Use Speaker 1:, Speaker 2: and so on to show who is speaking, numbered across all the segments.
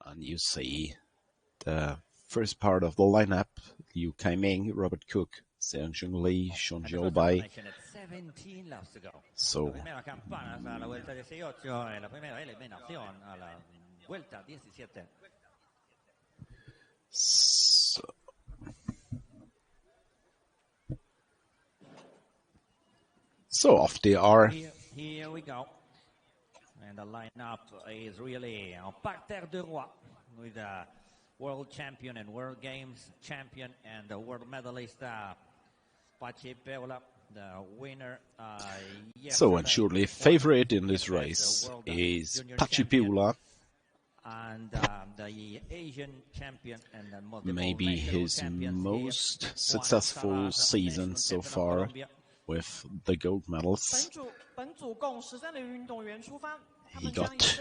Speaker 1: And you see the first part of the lineup: Liu Kai-Ming, Robert Cook, Seonggeon Lee, Juncheol Bai. So off they are.
Speaker 2: Here we go. And the lineup is really a parterre de roi with the world champion and world games champion and the world medalist Peula, the winner.
Speaker 1: So, and surely favorite in this race is Peula.
Speaker 2: And the Asian champion and the
Speaker 1: maybe his most successful season so far with the gold medals. He got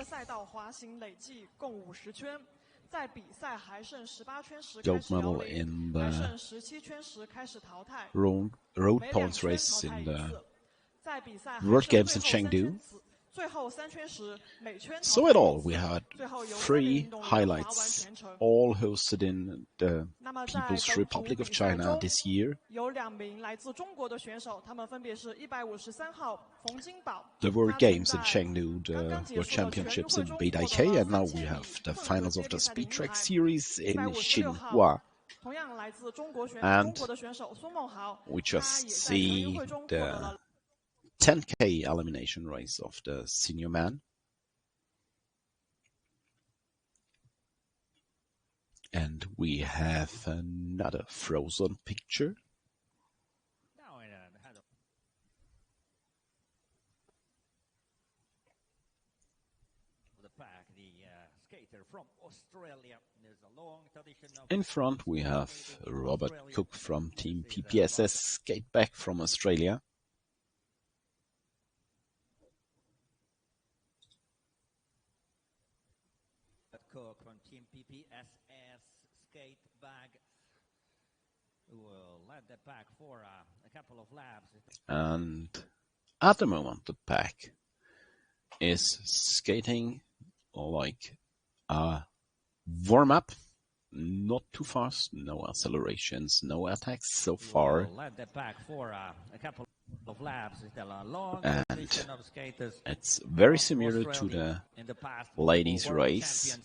Speaker 1: gold medal in the road points race in the World Games in Chengdu. So in all, we had 3 highlights, all hosted in the People's Republic of China this year. The World Games in Chengdu, the World Championships in Taipei, and now we have the finals of the Speed Track Series in Xinhua. And we just see the 10K elimination race of the senior man. And we have another frozen picture. In front we have Robert Cook from Team PPSS skate back from Australia.
Speaker 2: Cook from Team PPSS skate bag will lead the pack for a couple of laps.
Speaker 1: And at the moment the pack is skating like a warm-up, not too fast, no accelerations, no attacks so far.
Speaker 2: Led the pack for a couple of laps.
Speaker 1: And it's very similar to the ladies' race.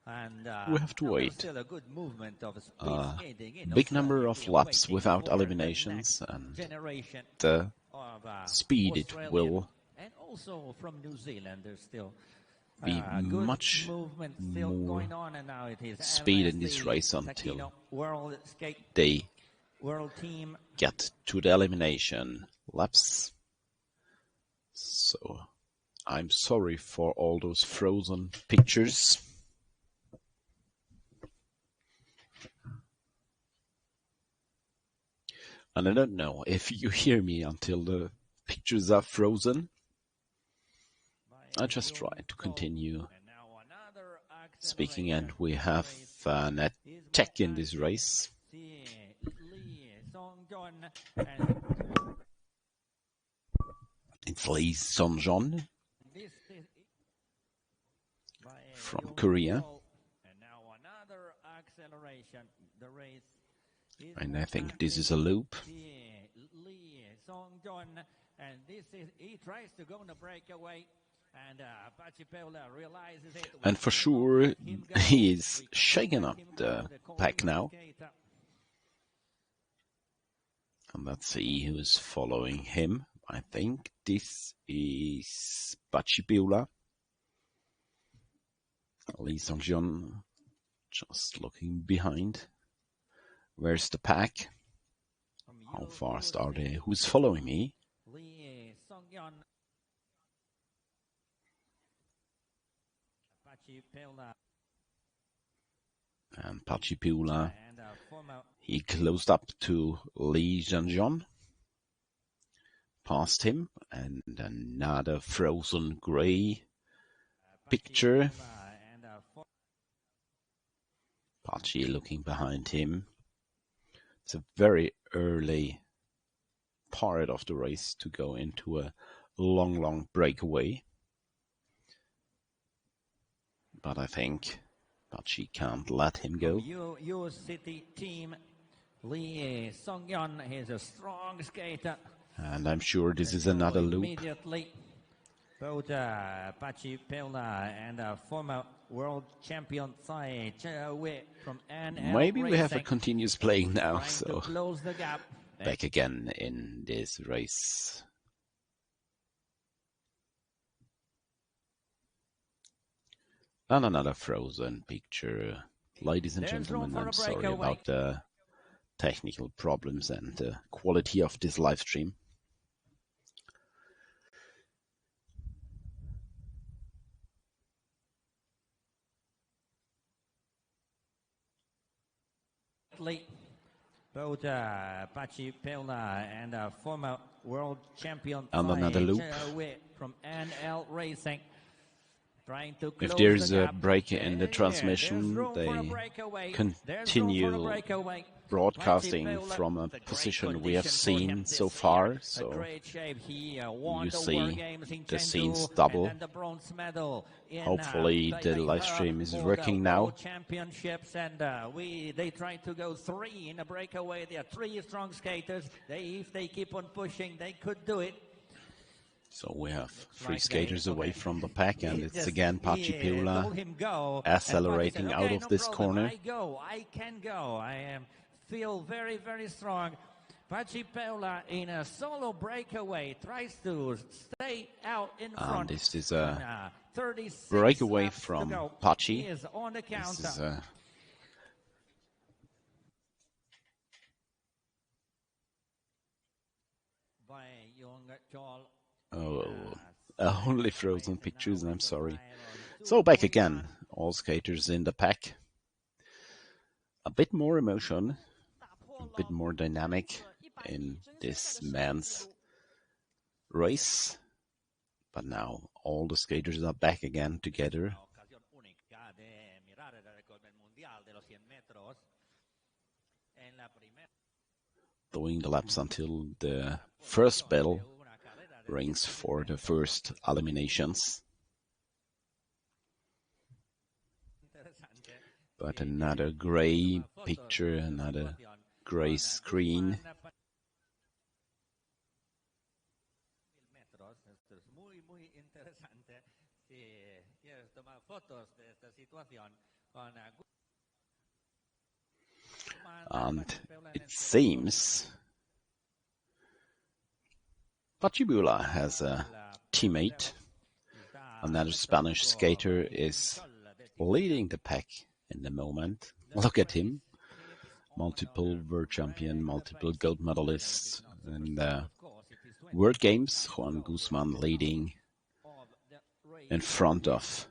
Speaker 2: And
Speaker 1: we have to wait a big number of laps without eliminations, and the speed it will be much more speed in this race until they get to the elimination laps. So I'm sorry for all those frozen pictures. And I don't know if you hear me until the pictures are frozen. I just try to continue speaking, and we have an attack in this race. It's Lee Seonggeon from Korea. And I think this is a loop.
Speaker 2: And this is, he tries to go on a breakaway, and Peula realizes it.
Speaker 1: And for sure, he is shaking up the pack now. And let's see who's following him. I think this is Peula. Lee Seonggeon just looking behind. Where's the pack? How fast are they? Who's following me? And Peula, he closed up to Lee Seonggeon, past him, and another frozen grey picture. Pachi looking behind him. It's a very early part of the race to go into a long breakaway. But I think but she can't let him go.
Speaker 2: Yeosu-City team, Seonggeon is a strong skater.
Speaker 1: And I'm sure this is another loop.
Speaker 2: Immediately, both Peula and former world champion Tsai from NL
Speaker 1: Maybe we have a
Speaker 2: Racing,
Speaker 1: continuous playing now,
Speaker 2: trying to
Speaker 1: so
Speaker 2: close the gap.
Speaker 1: back again in this race. And another frozen picture. Ladies and gentlemen, I'm sorry about the technical problems and the quality of this live stream.
Speaker 2: Both Peula and former world champion
Speaker 1: And another loop.
Speaker 2: from NL Racing, trying to close
Speaker 1: If there's
Speaker 2: the
Speaker 1: a
Speaker 2: gap.
Speaker 1: break in the transmission, they continue broadcasting from a position we have seen so far. So you see the scenes double. Hopefully the live stream is working now.
Speaker 2: Championships, and they try to go 3 in a breakaway. There are 3 strong skaters. If they keep on pushing, they could do it.
Speaker 1: So we have 3 skaters away from the pack, and it's again Peula accelerating out of this corner.
Speaker 2: I can go. I feel very, very strong. Peula in a solo breakaway tries to stay out in front.
Speaker 1: And this is a breakaway from Pachi.
Speaker 2: Is on the counter.
Speaker 1: This is
Speaker 2: By Juncheol.
Speaker 1: only frozen pictures, and I'm sorry. So back again, all skaters in the pack. A bit more emotion, a bit more dynamic in this men's race. But now all the skaters are back again together. Doing the laps until the first bell rings for the first eliminations. But another gray picture, another gray screen. And it seems Peula has a teammate. Another Spanish skater is leading the pack in the moment. Look at him. Multiple world champion, multiple gold medalists in the World Games. Juan Guzman leading in front of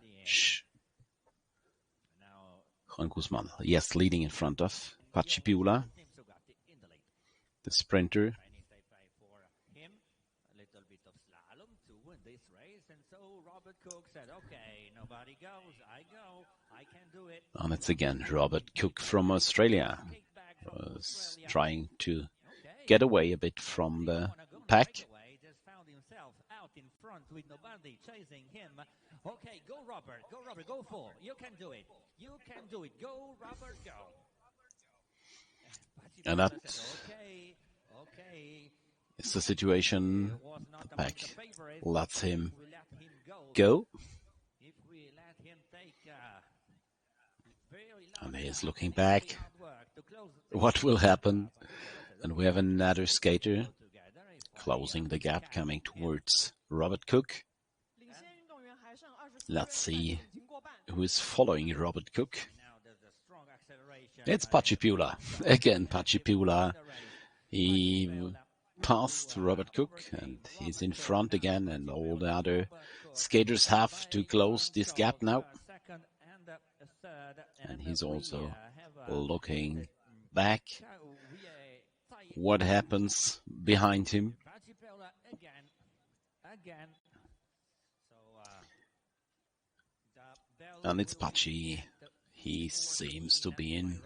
Speaker 1: Juan Guzman. Yes, leading in front of Peula, the sprinter. And it's again Robert Cook from Australia, was trying to get away a bit from the pack.
Speaker 2: In front with nobody chasing him. Okay, go Robert, go full. You can do it. You can do it. Go Robert, go.
Speaker 1: And that is the situation. The pack lets him go. And he is looking back. What will happen? And we have another skater closing the gap, coming towards Robert Cook. Let's see who is following Robert Cook. It's Peula. Again, Peula. He passed Robert Cook and he's in front again, and all the other skaters have to close this gap now. And he's also looking back. What happens behind him? And it's Pachi. He seems to be in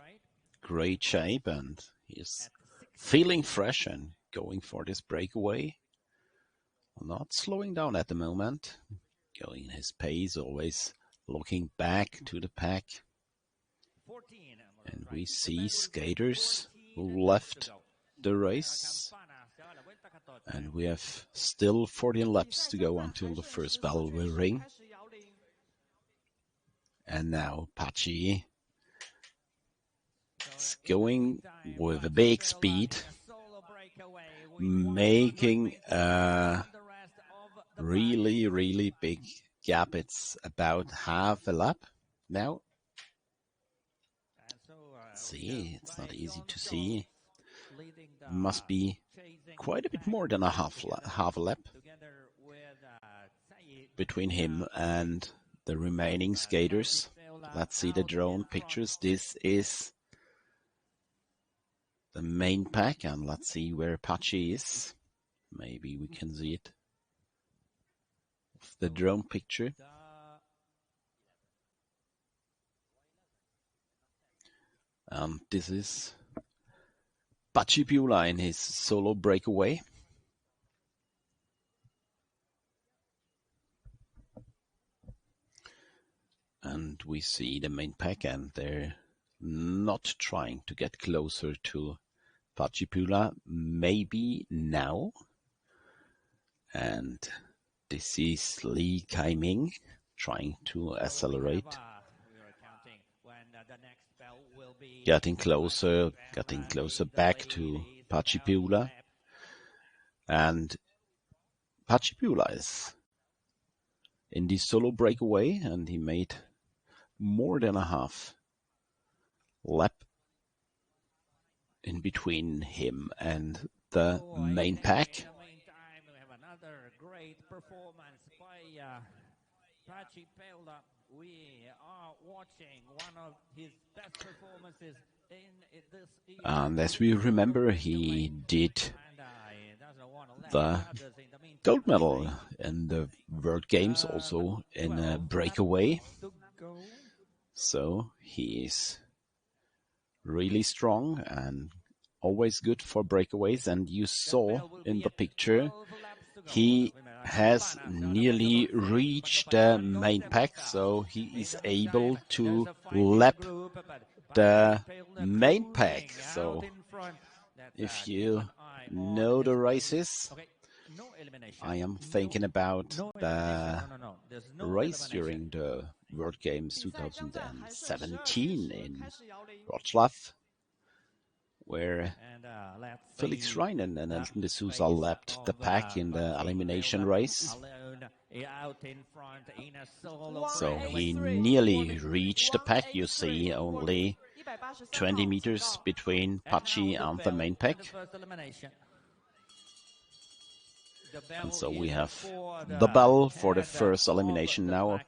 Speaker 1: great shape and he's feeling fresh and going for this breakaway. Not slowing down at the moment. Going his pace, always looking back to the pack. And we see skaters who left the race. And we have still 14 laps to go until the first bell will ring. And now Pachi is going with a big speed, making a really big gap. It's about half a lap now. See, it's not easy to see. Must be quite a bit more than a half a lap between him and the remaining skaters. Let's see the drone pictures. This is the main pack, and let's see where Pachi is. Maybe we can see it. The drone picture. This is Peula in his solo breakaway. And we see the main pack, and they're not trying to get closer to Peula. Maybe now. And this is Kai-Ming trying to accelerate. Getting closer back to Peula. And Peula is in the solo breakaway, and he made more than a half lap in between him and the main pack.
Speaker 2: We have another great performance by Peula. We are watching one of his best performances in this year.
Speaker 1: And as we remember, he did the gold medal in the World Games, also in a breakaway. So he is really strong and always good for breakaways. And you saw in the picture, he has nearly reached the main pack, so he is able to lap the main pack. So if you know the races, I am thinking about the race during the World Games 2017 in Wrocław, where Felix Reinen and Elton de Souza lapped the pack in the elimination race. So he nearly reached the pack. You see only 20 meters between Pachi and the main pack. And so we have the bell for the first elimination now,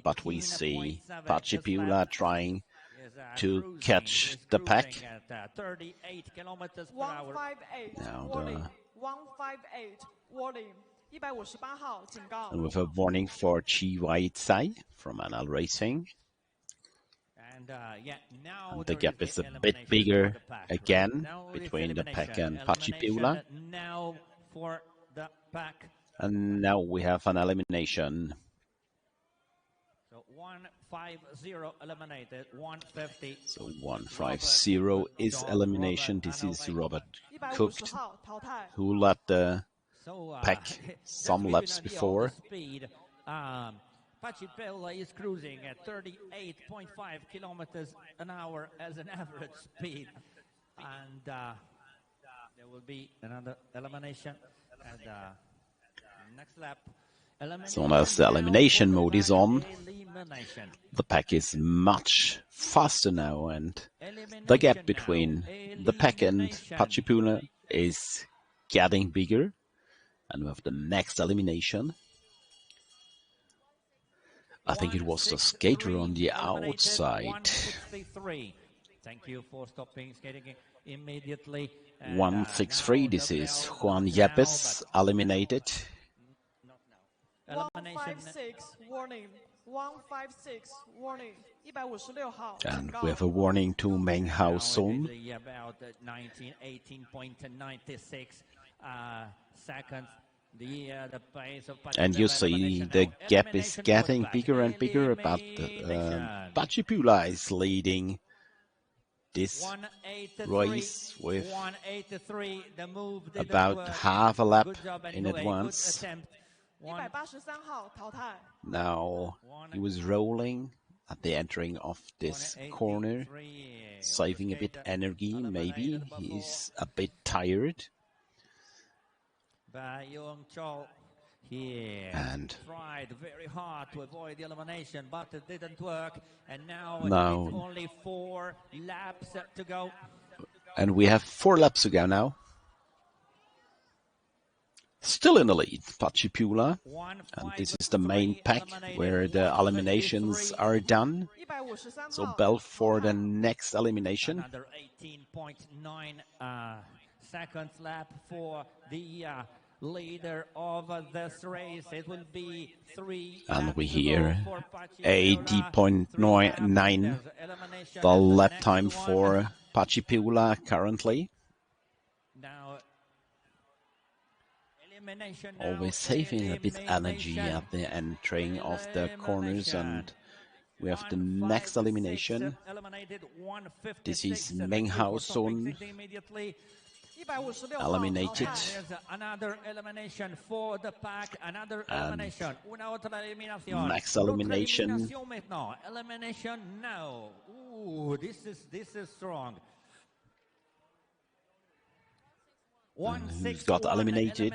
Speaker 1: but we see Peula trying to catch the pack. Now and with a warning for Tsai from Anal Racing. And the gap is a bit bigger again between the pack and Peula. And now we have an elimination.
Speaker 2: So 150 eliminated, 150.
Speaker 1: So 150 is elimination. This is Robert Cook, who led the pack some laps before.
Speaker 2: Peula is cruising at 38.5 kilometers an hour as an average speed. And there will be another elimination. And next lap.
Speaker 1: So as the elimination mode is on, the pack is much faster now, and the gap between the pack and Peula is getting bigger. And with the next elimination, I think it was the skater on the outside.
Speaker 2: Thank you for stopping skating immediately.
Speaker 1: 163, this is Juan Yepes, eliminated.
Speaker 3: 156, warning. 156, warning.
Speaker 1: And we have a warning to Meng soon.
Speaker 2: About 18.96 seconds. The pace of
Speaker 1: and you see the gap is getting bigger and bigger, but Peula is leading this
Speaker 2: 183,
Speaker 1: race with
Speaker 2: 183. The move didn't
Speaker 1: about
Speaker 2: work.
Speaker 1: half a lap
Speaker 2: Good job
Speaker 1: in
Speaker 2: anyway.
Speaker 1: advance.
Speaker 2: Good attempt.
Speaker 3: 183号淘汰。
Speaker 1: Now he was rolling at the entering of this corner, saving a bit energy. Maybe he's a bit tired.
Speaker 2: By Juncheol here.
Speaker 1: And
Speaker 2: tried very hard to avoid the elimination, but it didn't work. And now
Speaker 1: Now-
Speaker 2: only 4 laps to go.
Speaker 1: and we have 4 laps to go now. Still in the lead, Peula. And this is the main pack where the eliminations are done.
Speaker 3: 153
Speaker 1: So
Speaker 3: 号
Speaker 1: bell for the next elimination.
Speaker 2: Another 18.9 seconds lap for the leader of this race. It will be 3
Speaker 1: And
Speaker 2: laps
Speaker 1: we
Speaker 2: to
Speaker 1: hear
Speaker 2: go for Patinagem.
Speaker 1: 80.9,
Speaker 2: Elimination
Speaker 1: the
Speaker 2: at
Speaker 1: lap
Speaker 2: next
Speaker 1: time
Speaker 2: one.
Speaker 1: for Peula currently.
Speaker 2: Now, elimination now.
Speaker 1: Always saving a bit energy
Speaker 2: Elimination.
Speaker 1: at the entering of the corners, and we have the
Speaker 2: 156
Speaker 1: next elimination.
Speaker 2: eliminated, 156
Speaker 1: This is
Speaker 2: Thank you
Speaker 1: Meng
Speaker 2: for stopping
Speaker 1: Sun
Speaker 2: immediately.
Speaker 3: 156号
Speaker 1: eliminated.
Speaker 3: 淘汰。
Speaker 2: There's another elimination for the pack. Another
Speaker 1: And
Speaker 2: elimination. Una otra eliminación.
Speaker 1: next
Speaker 2: Otra
Speaker 1: elimination.
Speaker 2: eliminación maintenant. Elimination now. Ooh, this is strong.
Speaker 1: who's got eliminated?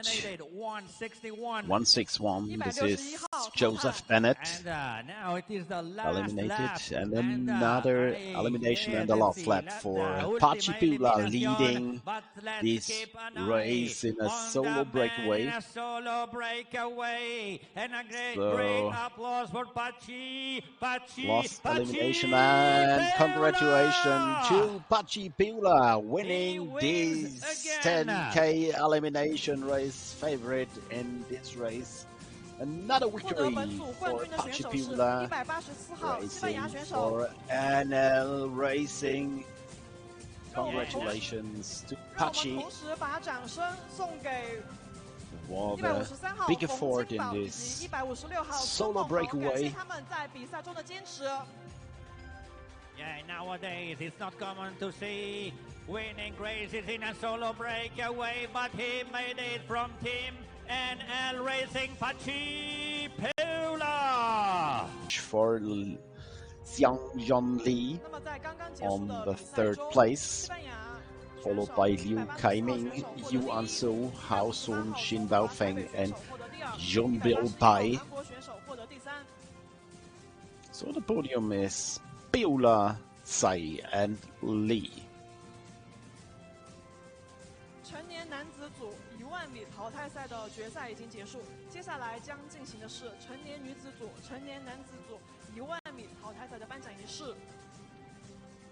Speaker 2: 161.
Speaker 1: 161. This is Joseph Bennett
Speaker 2: And now it is the last
Speaker 1: eliminated,
Speaker 2: lap.
Speaker 1: and another elimination and the last lap for Peula, leading this race in a solo breakaway.
Speaker 2: Solo breakaway. And a great
Speaker 1: So,
Speaker 2: applause for Pachi.
Speaker 1: Lost elimination, and congratulations to Peula winning this 10K elimination race, favorite in this race. Another
Speaker 3: 获得
Speaker 1: victory
Speaker 3: 本组冠
Speaker 1: for
Speaker 3: 军的选手是
Speaker 1: Peula
Speaker 3: 184号西班牙
Speaker 1: Racing
Speaker 3: 选手
Speaker 1: for NL Racing. Congratulations to
Speaker 3: 让我们
Speaker 1: Pachi
Speaker 3: 同时把掌声送给
Speaker 1: for the
Speaker 3: 153号
Speaker 1: big
Speaker 3: 冯
Speaker 1: effort
Speaker 3: 金
Speaker 1: in
Speaker 3: 宝以
Speaker 1: this
Speaker 3: 及156号
Speaker 1: solo
Speaker 3: 孙梦豪，感
Speaker 1: breakaway.
Speaker 3: 谢他们在比赛中的坚持。
Speaker 2: Yeah, nowadays it's not common to see winning races in a solo breakaway, but he made it from Team NL Racing Pachi Peula.
Speaker 1: For Seonggeon Lee
Speaker 3: 那么在刚刚结束
Speaker 1: on
Speaker 3: 的
Speaker 1: the
Speaker 3: 比赛
Speaker 1: third
Speaker 3: 中，
Speaker 1: place,
Speaker 3: 西班牙
Speaker 1: followed by Liu Kai-Ming, Yuan-Su, Hao-Sun, Jinbao, Feng, and Juncheol Bai.
Speaker 3: 韩国选手获得第三。
Speaker 1: So the podium is Peula, Tsai, and Lee.
Speaker 3: 成年男子组10000米淘汰赛的决赛已经结束，接下来将进行的是成年女子组、成年男子组10000米淘汰赛的颁奖仪式。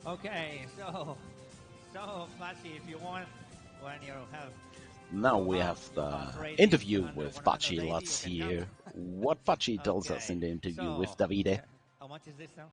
Speaker 2: Okay, so Pachi, if you want, when you have
Speaker 1: Now we have the interview with Pachi. Let's hear what Pachi tells us in the interview with Davide.
Speaker 2: How much is this now?